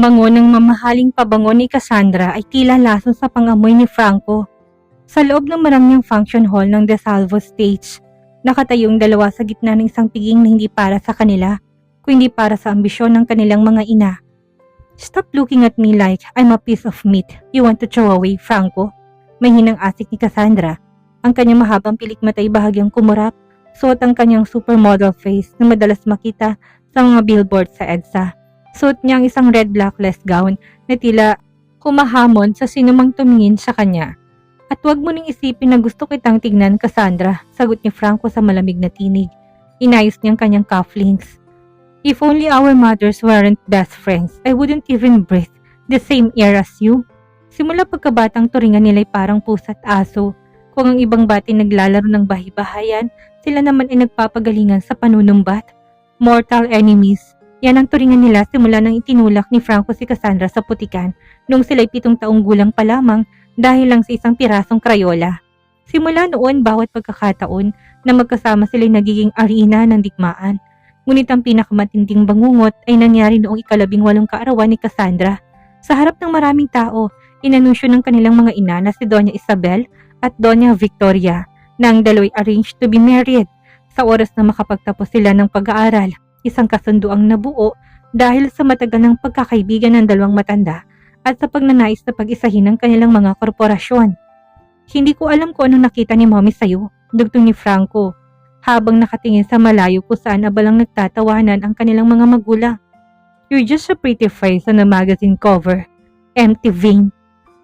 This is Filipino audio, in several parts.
bango ng mamahaling pabango ni Cassandra ay tila lason sa pangamoy ni Franco. Sa loob ng marangyang function hall ng DeSalvo stage, nakatayong dalawa sa gitna ng isang piging na hindi para sa kanila, kundi para sa ambisyon ng kanilang mga ina. "Stop looking at me like I'm a piece of meat you want to throw away, Franco." May hinang asik ni Cassandra. Ang kanyang mahabang pilik matay bahagyang kumurap, suot ang kanyang supermodel face na madalas makita sa mga billboard sa EDSA. Suot niya ang isang red blackless gown na tila humahamon sa sinumang tumingin sa kanya. "At wag mo ning isipin na gusto kitang tignan, Cassandra," sagot ni Franco sa malamig na tinig. Inayos niyang kanyang cufflinks. "If only our mothers weren't best friends, I wouldn't even breathe the same air as you." Simula pagkabatang turingan nila'y parang pusa't aso. Kung ang ibang bati naglalaro ng bahay-bahayan, sila naman ay nagpapagalingan sa panunumbat. Mortal enemies. Yan ang turingan nila simula nang itinulak ni Franco si Cassandra sa putikan noong sila'y 7 taong gulang pa lamang dahil lang sa isang pirasong krayola. Simula noon bawat pagkakataon na magkasama sila'y nagiging arena ng digmaan. Ngunit ang pinakamatinding bangungot ay nangyari noong 18 kaarawan ni Cassandra. Sa harap ng maraming tao, inanunsyo ng kanilang mga ina na si Doña Isabel at Doña Victoria na ang dalawa'y arranged to be married. Sa oras na makapagtapos sila ng pag-aaral, isang kasunduang nabuo dahil sa matagal ng pagkakaibigan ng dalawang matanda at sa pagnanais na pag-isahin ng kanilang mga korporasyon. "Hindi ko alam kung anong nakita ni Mommy sa'yo," dugtong ni Franco, habang nakatingin sa malayo kung saan abalang nagtatawanan ang kanilang mga magulang. "You're just a pretty face on a magazine cover. Empty vein."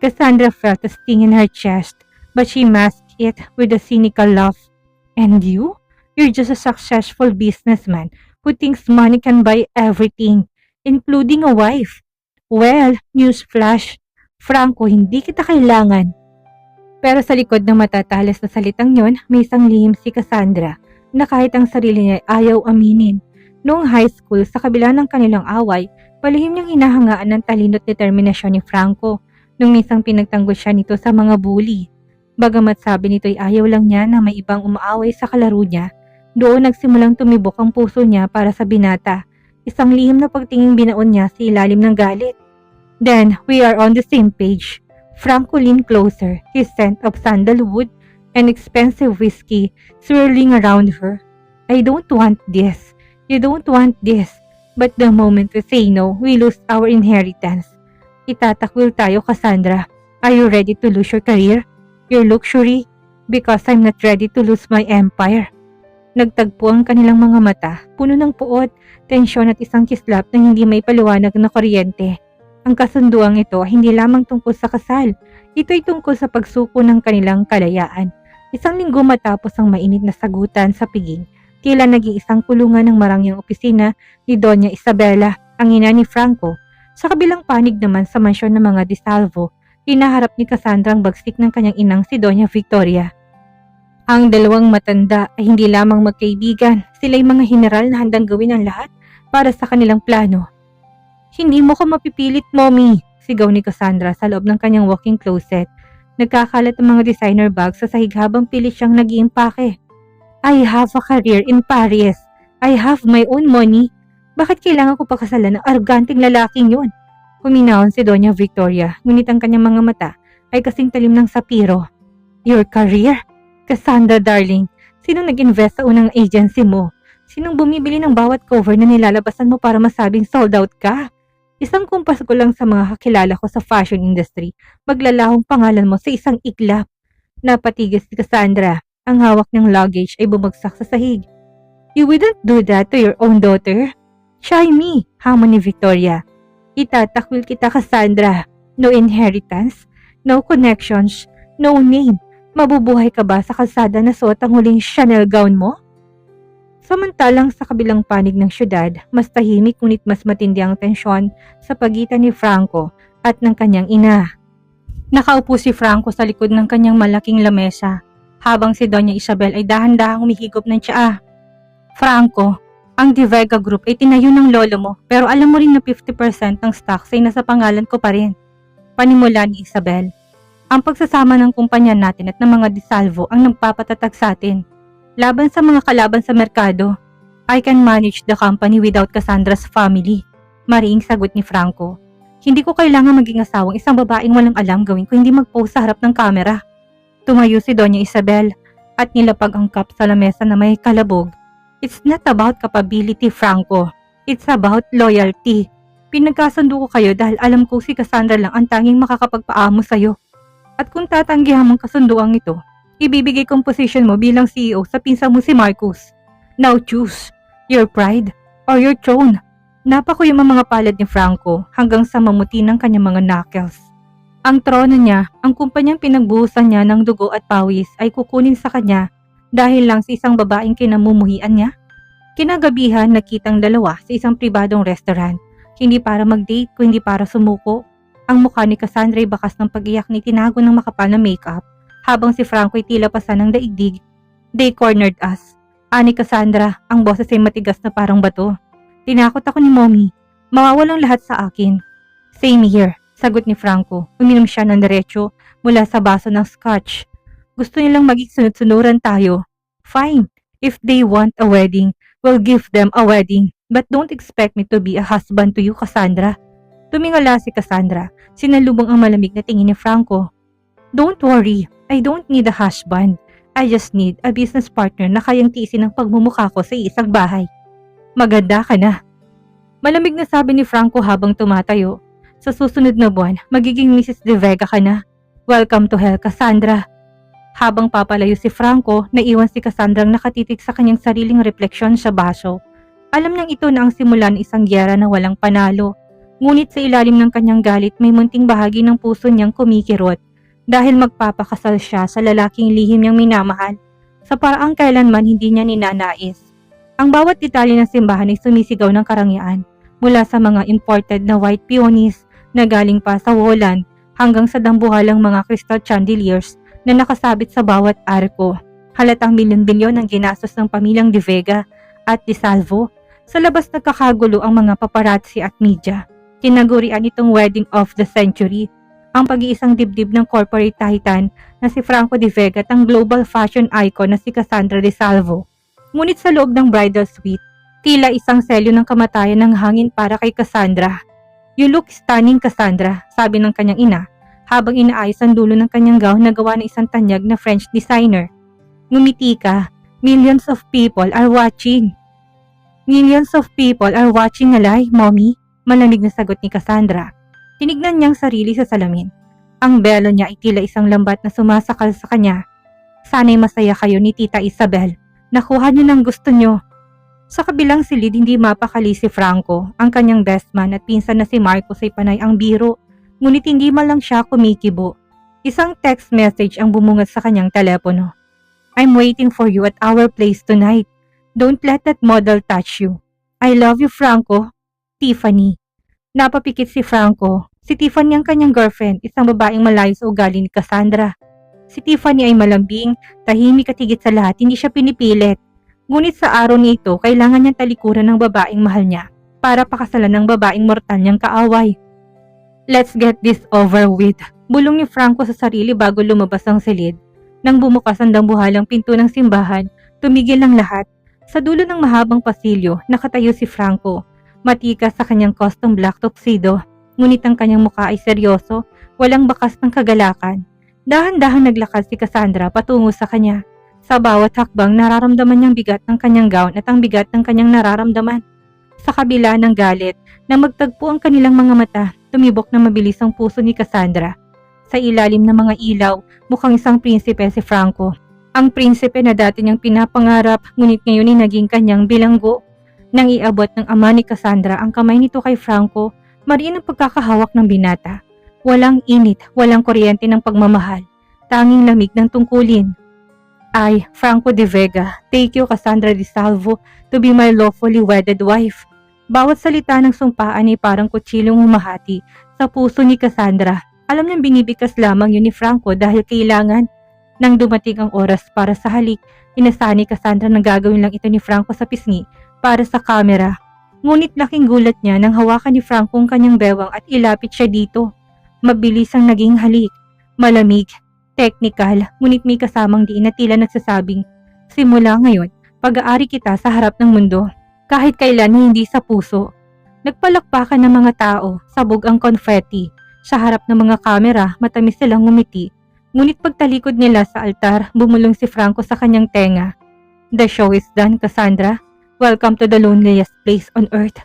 Cassandra felt a sting in her chest, but she masked it with a cynical laugh. "And you? You're just a successful businessman who thinks money can buy everything, including a wife. Well, newsflash, Franco, hindi kita kailangan." Pero sa likod ng matatalas na salitang yon, may isang lihim si Cassandra na kahit ang sarili niya ay ayaw aminin. Noong high school, sa kabila ng kanilang away, palihim niyang hinahangaan ng talino at determinasyon ni Franco nung minsan pinagtanggol siya nito sa mga bully. Bagamat sabi nito ay ayaw lang niya na may ibang umaaway sa kalaro niya, doon nagsimulang tumibok ang puso niya para sa binata. Isang lihim na pagtinging binaon niya sa ilalim ng galit. "Then, we are on the same page." Franco leaned closer, his scent of sandalwood and expensive whiskey swirling around her. "I don't want this. You don't want this. But the moment we say no, we lose our inheritance. Itatakwil tayo, Cassandra. Are you ready to lose your career? Your luxury? Because I'm not ready to lose my empire." Nagtagpo ang kanilang mga mata, puno ng puot, tensyon at isang kislap na hindi may paliwanag na kuryente. Ang kasunduang ito hindi lamang tungkol sa kasal. Ito ay tungkol sa pagsuko ng kanilang kalayaan. Isang linggo matapos ang mainit na sagutan sa piging, tila naging isang kulungan ng marangyang opisina ni Doña Isabela, ang ina ni Franco. Sa kabilang panig naman sa mansyon ng mga DeSalvo, hinaharap ni Cassandra ang bagsik ng kanyang inang si Doña Victoria. Ang dalawang matanda ay hindi lamang magkaibigan, sila'y mga general na handang gawin ang lahat para sa kanilang plano. "Hindi mo ko mapipilit, Mommy," sigaw ni Cassandra sa loob ng kanyang walk-in closet. Nagkakalat ang mga designer bags sa sahig habang pilit siyang nag-iimpake. "I have a career in Paris. I have my own money. Bakit kailangan ko pakasalan ng arroganting lalaking yun?" Huminahon si Doña Victoria, ngunit ang kanyang mga mata ay kasing talim ng sapiro. "Your career? Cassandra darling, sinong nag-invest sa unang agency mo? Sinong bumibili ng bawat cover na nilalabasan mo para masabing sold out ka? Isang kumpas ko lang sa mga kakilala ko sa fashion industry, maglalahong pangalan mo sa isang iglap." Napatigil si Cassandra. Ang hawak ng luggage ay bumagsak sa sahig. "You wouldn't do that to your own daughter? Try me," hamon ni Victoria. "Itatakwil kita, Cassandra. No inheritance, no connections, no name. Mabubuhay ka ba sa kalsada na suot ang huling Chanel gown mo?" Samantalang sa kabilang panig ng syudad, mas tahimik ngunit mas matindi ang tensyon sa pagitan ni Franco at ng kanyang ina. Nakaupo si Franco sa likod ng kanyang malaking lamesa, habang si Doña Isabel ay dahan-dahang humihigop ng tsaa. "Franco, ang De Vega Group ay tinayo ng lolo mo, pero alam mo rin na 50% ng stocks ay nasa pangalan ko pa rin." Panimula ni Isabel. "Ang pagsasama ng kumpanya natin at ng mga DeSalvo ang nagpapatatag sa atin. Laban sa mga kalaban sa merkado, I can manage the company without Cassandra's family," mariing sagot ni Franco. Hindi ko kailangan maging asawang isang babaeng walang alam gawin ko hindi mag-post sa harap ng kamera. Tumayo si Doña Isabel at nilapag ang cup sa lamesa na may kalabog. It's not about capability, Franco. It's about loyalty. Pinagkasundo ko kayo dahil alam ko si Cassandra lang ang tanging makakapagpaamo sa'yo. At kung tatanggihan mong kasunduang ito, ibibigay kong position mo bilang CEO sa pinsa mo si Marcus. Now choose, your pride or your throne. Napakuyom ang mga palad ni Franco hanggang sa mamuti ng kanyang mga knuckles. Ang trono niya, ang kumpanyang pinagbuhusan niya ng dugo at pawis ay kukunin sa kanya dahil lang sa isang babaeng kinamumuhian niya. Kinagabihan nakitang dalawa sa isang pribadong restaurant, hindi para mag-date kundi para sumuko. Ang mukha ni Cassandra ay bakas ng pag-iyak ni tinago ng makapal na makeup habang si Franco ay tila pasan ng daigdig. They cornered us. Ani Cassandra, ang boses ay matigas na parang bato. Tinakot ako ni Mommy. Mawawalang lahat sa akin. Same here, sagot ni Franco. Uminom siya ng diretso mula sa baso ng scotch. Gusto nilang maging sunod-sunuran tayo. Fine. If they want a wedding, we'll give them a wedding. But don't expect me to be a husband to you, Cassandra. Tumingala si Cassandra. Sinalubong ang malamig na tingin ni Franco. Don't worry. I don't need a husband. I just need a business partner na kayang tiisin ang pagmumukha ko sa isang bahay. Maganda ka na. Malamig na sabi ni Franco habang tumatayo. Sa susunod na buwan, magiging Mrs. De Vega ka na. Welcome to hell, Cassandra. Habang papalayo si Franco, naiwan si Cassandra nakatitig sa kanyang sariling refleksyon sa baso. Alam niyang ito na ang simula ng isang gyera na walang panalo. Ngunit sa ilalim ng kanyang galit may munting bahagi ng puso niyang kumikirot dahil magpapakasal siya sa lalaking lihim niyang minamahal sa paraang kailanman hindi niya ninanais. Ang bawat detalye ng simbahan ay sumisigaw ng karangyaan mula sa mga imported na white peonies na galing pa sa Holland hanggang sa dambuhalang mga crystal chandeliers na nakasabit sa bawat arko. Halatang milyon-bilyon ang ginastos ng pamilyang De Vega at De Salvo. Sa labas nagkakagulo ang mga paparazzi at media. Tinagurian itong wedding of the century, ang pag-iisang dibdib ng corporate titan na si Franco De Vega at ang global fashion icon na si Cassandra De Salvo. Ngunit sa loob ng bridal suite, tila isang selyo ng kamatayan ng hangin para kay Cassandra. You look stunning, Cassandra, sabi ng kanyang ina habang inaayos ang dulo ng kanyang gown na gawa ng isang tanyag na French designer. Ngumiti ka. Millions of people are watching. Millions of people are watching alay, Mommy, malamig na sagot ni Cassandra. Tinignan niyang sarili sa salamin. Ang belo niya ay tila isang lambat na sumasakal sa kanya. Sana'y masaya kayo ni Tita Isabel. Nakuha niyo ng gusto niyo. Sa kabilang silid hindi mapakali si Franco, ang kanyang best man at pinsan na si Marcos ay panay ang biro, ngunit hindi man lang siya kumikibo. Isang text message ang bumungad sa kanyang telepono. I'm waiting for you at our place tonight. Don't let that model touch you. I love you, Franco. Tiffany. Napapikit si Franco. Si Tiffany ang kanyang girlfriend, isang babaeng malayo sa ugali ni Cassandra. Si Tiffany ay malambing, tahimik at higit sa lahat, hindi siya pinipilit. Ngunit sa araw nito, kailangan niyang talikuran ng babaeng mahal niya para pakasalan ng babaeng mortal niyang kaaway. Let's get this over with. Bulong ni Franco sa sarili bago lumabas ang silid. Nang bumukas ang dambuhalang pinto ng simbahan, tumigil ang lahat. Sa dulo ng mahabang pasilyo, nakatayo si Franco. Matikas sa kanyang custom black tuxedo, ngunit ang kanyang mukha ay seryoso, walang bakas ng kagalakan. Dahan-dahan naglakad si Cassandra patungo sa kanya. Sa bawat hakbang nararamdaman niyang bigat ng kanyang gown at ang bigat ng kanyang nararamdaman. Sa kabila ng galit na magtagpo ang kanilang mga mata, tumibok na mabilis ang puso ni Cassandra. Sa ilalim ng mga ilaw, mukhang isang prinsipe si Franco. Ang prinsipe na dati niyang pinapangarap ngunit ngayon ay naging kanyang bilanggo. Nang iabot ng ama ni Cassandra ang kamay nito kay Franco, mariin ang pagkakahawak ng binata. Walang init, walang kuryente ng pagmamahal. Tanging lamig ng tungkulin. I, Franco De Vega, take you, Cassandra De Salvo, to be my lawfully wedded wife. Bawat salita ng sumpaan ay parang kutsilong humahati sa puso ni Cassandra. Alam niyang binibigkas lamang yun ni Franco dahil kailangan. Nang dumating ang oras para sa halik, inasahan ni Cassandra na gagawin lang ito ni Franco sa pisngi para sa kamera. Ngunit laking gulat niya nang hawakan ni Franco ang kanyang bewang at ilapit siya dito. Mabilis ang naging halik, malamig, technical, ngunit may kasamang diin na tila nagsasabing, simula ngayon, pag-aari kita sa harap ng mundo, kahit kailan hindi sa puso. Nagpalakpakan ng mga tao, sabog ang confetti. Sa harap ng mga kamera, matamis silang ngumiti. Ngunit pagtalikod nila sa altar, bumulong si Franco sa kanyang tenga. The show is done, Cassandra. Welcome to the loneliest place on earth.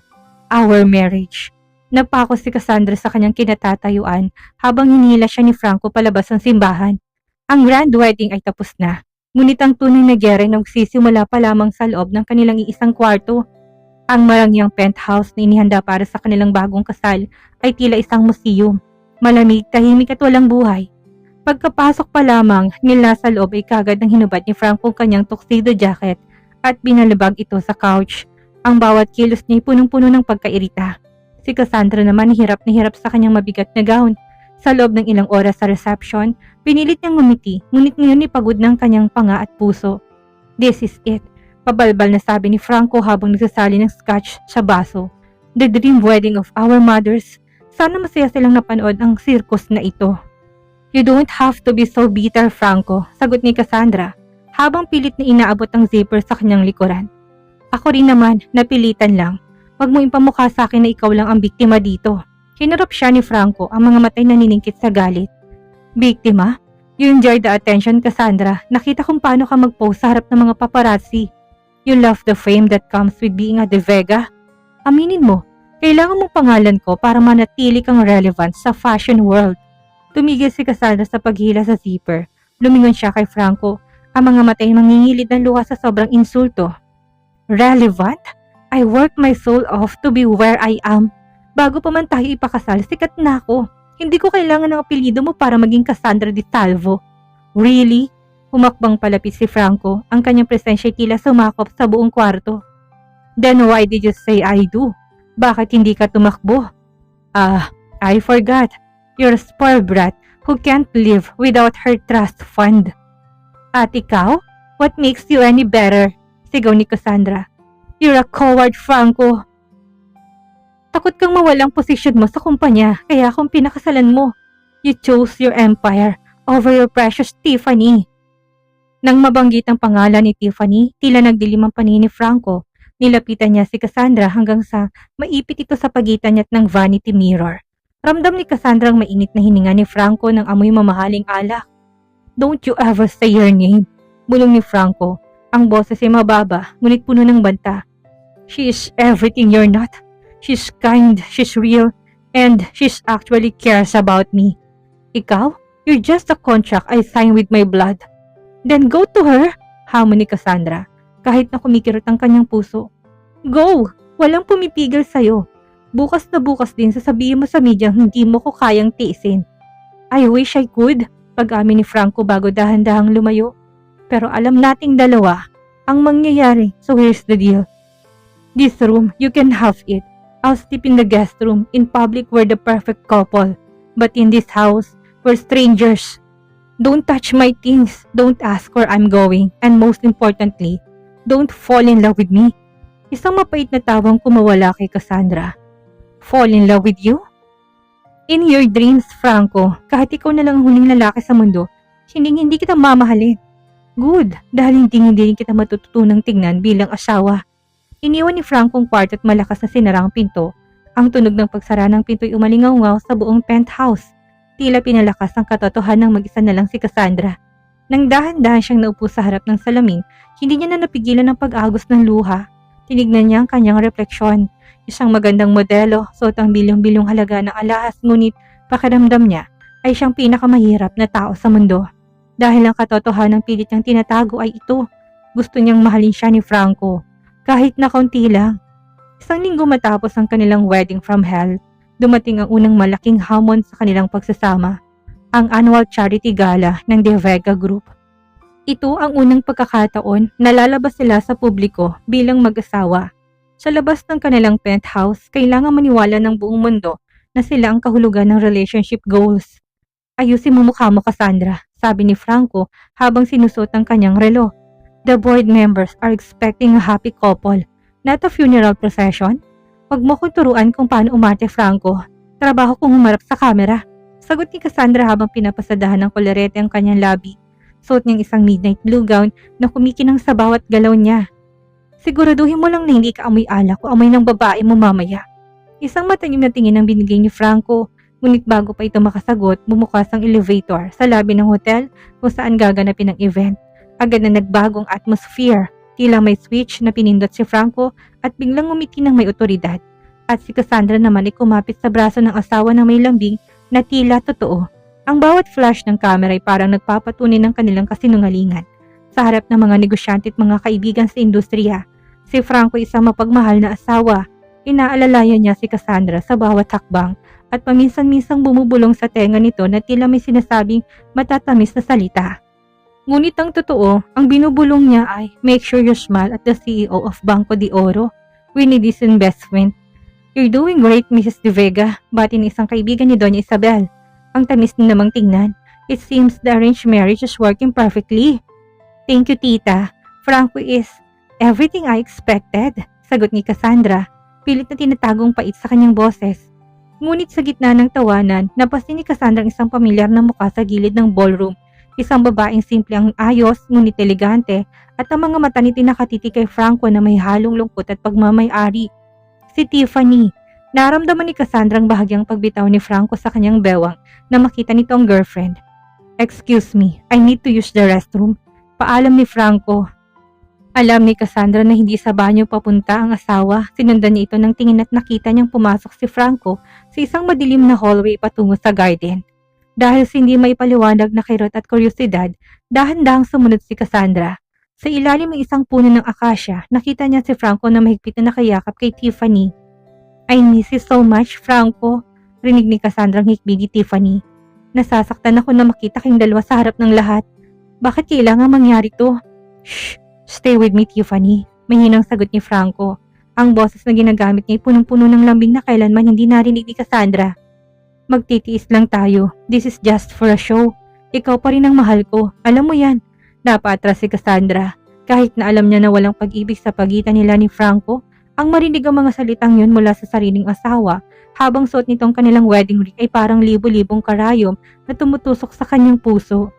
Our marriage. Napako si Cassandra sa kanyang kinatatayuan habang hinihila siya ni Franco palabas ng simbahan. Ang grand wedding ay tapos na. Ngunit ang tunay na giyera ay nagsisimula pa lamang sa loob ng kanilang iisang kwarto. Ang marangyang penthouse na inihanda para sa kanilang bagong kasal ay tila isang museum. Malamig, tahimik at walang buhay. Pagkapasok pa lamang nila sa loob ay kagad ng hinubad ni Franco kanyang tuxedo jacket at binalabag ito sa couch. Ang bawat kilos niya ay punong-puno ng pagkairita. Si Cassandra naman hirap na hirap sa kanyang mabigat na gown. Sa loob ng ilang oras sa reception, pinilit niyang ngumiti, ngunit ngayon ipagod ng kanyang panga at puso. This is it, pabalbal na sabi ni Franco habang nagsasali ng scotch sa baso. The dream wedding of our mothers. Sana masaya silang napanood ang circus na ito. You don't have to be so bitter, Franco, sagot ni Cassandra, habang pilit na inaabot ang zipper sa kanyang likuran. Ako rin naman, napilitan lang. Wag mo ipamukha sa akin na ikaw lang ang biktima dito. Hinarap siya ni Franco, ang mga matay naniningkit sa galit. Biktima? You enjoy the attention, Cassandra. Nakita kung paano ka mag-pose sa harap ng mga paparazzi. You love the fame that comes with being a De Vega. Aminin mo, kailangan mong pangalan ko para manatili kang relevant sa fashion world. Tumigil si Cassandra sa paghila sa zipper. Lumingon siya kay Franco, ang mga matay mangingilid ng luha sa sobrang insulto. Relevant? I worked my soul off to be where I am. Bago pa man tayo ipakasal, sikat na ako. Hindi ko kailangan ng apelyido mo para maging Cassandra de Salvo. Really? Humakbang palapit si Franco, ang kanyang presensya tila sumakop sa buong kwarto. Then why did you say I do? Bakit hindi ka tumakbo? I forgot. You're a spoiled brat who can't live without her trust fund. At ikaw? What makes you any better? Sigaw ni Cassandra. You're a coward, Franco. Takot kang mawalang posisyon mo sa kumpanya, kaya kung pinakasalan mo. You chose your empire over your precious Tiffany. Nang mabanggit ang pangalan ni Tiffany, tila nagdilim ang paningin ni Franco. Nilapitan niya si Cassandra hanggang sa maipit ito sa pagitan niya at ng vanity mirror. Ramdam ni Cassandra ang mainit na hininga ni Franco ng amoy mamahaling alak. Don't you ever say your name, bulong ni Franco. Ang boses ay mababa, ngunit puno ng banta. She is everything you're not. She's kind, she's real, and she's actually cares about me. Ikaw? You're just a contract I signed with my blood. Then go to her, hamon ni Cassandra, kahit na kumikirot ang kanyang puso. Go! Walang pumipigil sa'yo. Bukas na bukas din sasabihin mo sa media hindi mo ko kayang tiisin. I wish I could, pag-amin ni Franco bago dahan-dahang lumayo. Pero alam nating dalawa ang mangyayari, so here's the deal. This room, you can have it. I'll sleep in the guest room. In public, we're the perfect couple. But in this house, we're strangers. Don't touch my things. Don't ask where I'm going. And most importantly, don't fall in love with me. Isang mapait na tawang kumawala kay Cassandra. Fall in love with you? In your dreams, Franco, kahit ikaw na lang ang huling lalaki sa mundo, hindi kita mamahalin. Good, dahil hindi kita matututunang tingnan bilang asawa. Iniwan ni Franco ang kwarto at malakas na sinara ang pinto. Ang tunog ng pagsara ng pinto'y umalingaw-ngaw sa buong penthouse. Tila pinalakas ang katotohanan ng mag-isa na lang si Cassandra. Nang dahan-dahan siyang naupo sa harap ng salamin, hindi niya na napigilan ang pag-agos ng luha. Tinignan niya ang kanyang refleksyon. Isang magandang modelo, suot ang bilyong-bilyong halaga ng alahas, ngunit pakiramdam niya ay siyang pinakamahirap na tao sa mundo. Dahil ang katotohanan ng pilit niyang tinatago ay ito. Gusto niyang mahalin siya ni Franco. Kahit na kaunti lang. Isang linggo matapos ang kanilang wedding from hell, dumating ang unang malaking hamon sa kanilang pagsasama, ang annual charity gala ng De Vega Group. Ito ang unang pagkakataon na lalabas sila sa publiko bilang mag-asawa. Sa labas ng kanilang penthouse, kailangan maniwala ng buong mundo na sila ang kahulugan ng relationship goals. Ayusin mo mukha mo, Cassandra, sabi ni Franco habang sinusot ang kanyang relo. The board members are expecting a happy couple, not a funeral procession. Huwag mo kong turuan kung paano umarte, Franco. Trabaho kong humarap sa kamera. Sagot ni Cassandra habang pinapasadahan ng kolerete ang kanyang labi. Suot niyang isang midnight blue gown na kumikinang sa bawat galaw niya. Siguraduhin mo lang na hindi ka amoy alak o amoy ng babae mo mamaya. Isang matalim na tingin ang binigay ni Franco, ngunit bago pa ito makasagot, bumukas ang elevator sa lobby ng hotel kung saan gaganapin ang event. Agad na nagbagong atmosphere, tila may switch na pinindot si Franco at biglang umiti ng may otoridad. At si Cassandra naman ay kumapit sa braso ng asawa ng may lambing na tila totoo. Ang bawat flash ng camera ay parang nagpapatunay ng kanilang kasinungalingan. Sa harap ng mga negosyante at mga kaibigan sa industriya, si Franco ay isang mapagmahal na asawa. Inaalalayan niya si Cassandra sa bawat hakbang at paminsan-minsang bumubulong sa tenga nito na tila may sinasabing matatamis na salita. Ngunit ang totoo, ang binubulong niya ay, "Make sure you smile at the CEO of Banco de Oro. We need this investment." "You're doing great, Mrs. De Vega," bati ng isang kaibigan ni Doña Isabel. Ang tamis na namang tingnan. "It seems the arranged marriage is working perfectly." "Thank you, tita. Franco is everything I expected," sagot ni Cassandra, pilit na tinatagong pait sa kanyang boses. Ngunit sa gitna ng tawanan, napansin ni Cassandra ang isang pamilyar na mukha sa gilid ng ballroom. Isang babaeng simple ang ayos, ngunit elegante, at ang mga mata nito'y nakatitig kay Franco na may halong lungkot at pagmamay-ari. Si Tiffany. Naramdaman ni Cassandra ang bahagyang pagbitaw ni Franco sa kanyang bewang na makita nito ang girlfriend. "Excuse me, I need to use the restroom," paalam ni Franco. Alam ni Cassandra na hindi sa banyo papunta ang asawa. Sinundan niya ito ng tingin at nakita niyang pumasok si Franco sa isang madilim na hallway patungo sa garden. Dahil sa hindi may paliwanag na kirot at kuryosidad, dahan-dahang sumunod si Cassandra. Sa ilalim ng isang puno ng akasya, nakita niya si Franco na mahigpit na nakayakap kay Tiffany. "I miss you so much, Franco," rinig ni Cassandra ang hikbi ni Tiffany. "Nasasaktan ako na makita kayong dalawa sa harap ng lahat. Bakit kailangan mangyari to?" "Shh! Stay with me, Tiffany," mahinang sagot ni Franco. Ang boses na ginagamit niya ay punong-puno ng lambing na kailanman hindi narinig ni Cassandra. "Magtitiis lang tayo. This is just for a show. Ikaw pa rin ang mahal ko. Alam mo yan." Napaatras si Cassandra. Kahit na alam niya na walang pag-ibig sa pagitan nila ni Franco, ang marinig ang mga salitang yun mula sa sariling asawa habang suot nitong kanilang wedding ring ay parang libo-libong karayom na tumutusok sa kanyang puso.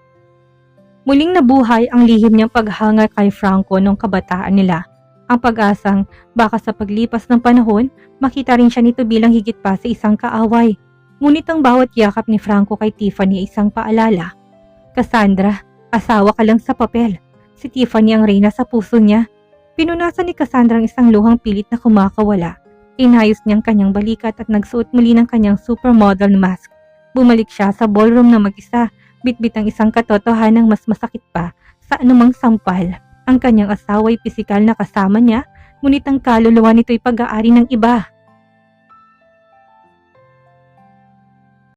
Muling nabuhay ang lihim niyang paghanga kay Franco noong kabataan nila. Ang pag-asang baka sa paglipas ng panahon, makita rin siya nito bilang higit pa sa isang kaaway. Ngunit ang bawat yakap ni Franco kay Tiffany ay isang paalala. "Cassandra, asawa ka lang sa papel. Si Tiffany ang reyna sa puso niya." Pinunasan ni Cassandra ang isang luhang pilit na kumakawala. Inayos niyang kanyang balikat at nagsuot muli ng kanyang supermodel mask. Bumalik siya sa ballroom na mag-isa, bitbit ang isang katotohanang mas masakit pa sa anumang sampal. Ang kanyang asawa ay pisikal na kasama niya, ngunit ang kaluluwa nito'y pag-aari ng iba.